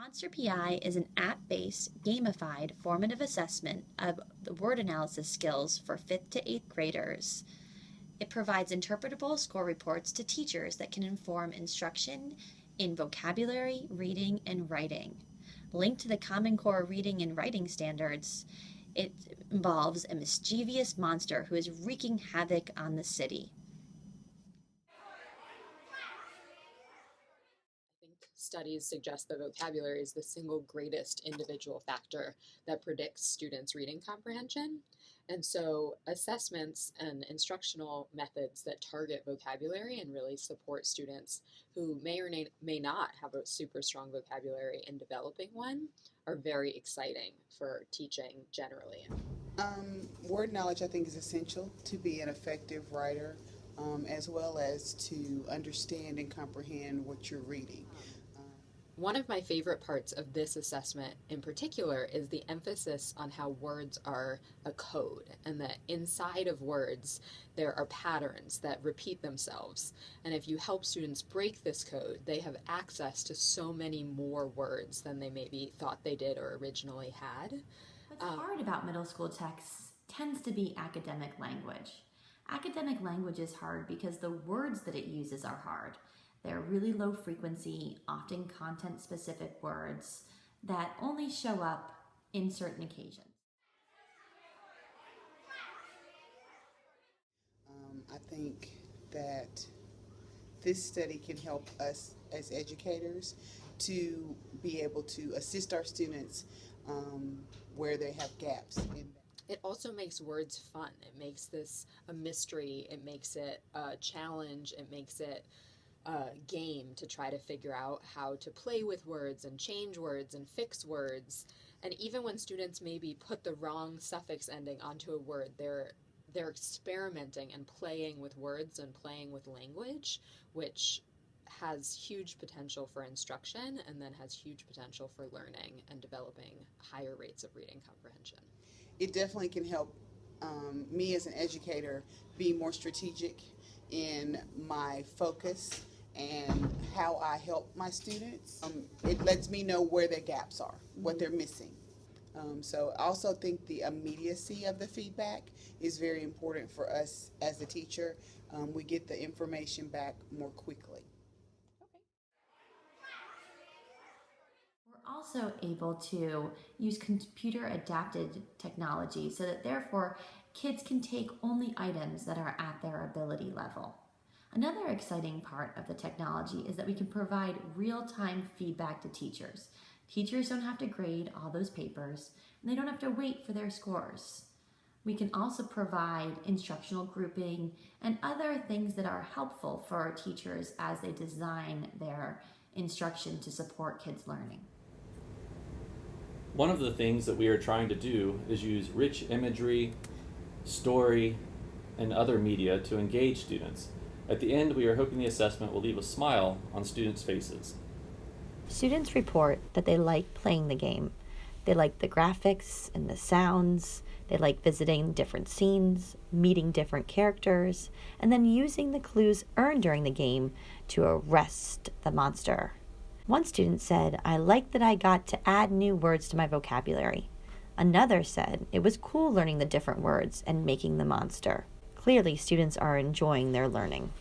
Monster PI is an app-based, gamified, formative assessment of the word analysis skills for 5th to 8th graders. It provides interpretable score reports to teachers that can inform instruction in vocabulary, reading, and writing. Linked to the Common Core reading and writing standards, it involves a mischievous monster who is wreaking havoc on the city. Studies suggest that vocabulary is the single greatest individual factor that predicts students' reading comprehension. And so assessments and instructional methods that target vocabulary and really support students who may or may not have a super strong vocabulary in developing one are very exciting for teaching generally. Word knowledge, I think, is essential to be an effective writer, as well as to understand and comprehend what you're reading. One of my favorite parts of this assessment in particular is the emphasis on how words are a code, and that inside of words there are patterns that repeat themselves. And if you help students break this code, they have access to so many more words than they maybe thought they did or originally had. What's hard about middle school texts tends to be academic language. Academic language is hard because the words that it uses are hard. They're really low frequency, often content-specific words that only show up in certain occasions. I think that this study can help us as educators to be able to assist our students where they have gaps in that. It also makes words fun. It makes this a mystery. It makes it a challenge. It makes it game to try to figure out how to play with words and change words and fix words. And even when students maybe put the wrong suffix ending onto a word, they're experimenting and playing with words and playing with language, which has huge potential for instruction and then has huge potential for learning and developing higher rates of reading comprehension. It definitely can help me as an educator be more strategic in my focus and how I help my students. It lets me know where their gaps are, what they're missing. So I also think the immediacy of the feedback is very important for us as a teacher. We get the information back more quickly. We're also able to use computer adapted technology so that therefore kids can take only items that are at their ability level. Another exciting part of the technology is that we can provide real-time feedback to teachers. Teachers don't have to grade all those papers, and they don't have to wait for their scores. We can also provide instructional grouping and other things that are helpful for our teachers as they design their instruction to support kids' learning. One of the things that we are trying to do is use rich imagery, story, and other media to engage students. At the end, we are hoping the assessment will leave a smile on students' faces. Students report that they like playing the game. They like the graphics and the sounds. They like visiting different scenes, meeting different characters, and then using the clues earned during the game to arrest the monster. One student said, "I liked that I got to add new words to my vocabulary." Another said, "It was cool learning the different words and making the monster." Clearly, students are enjoying their learning.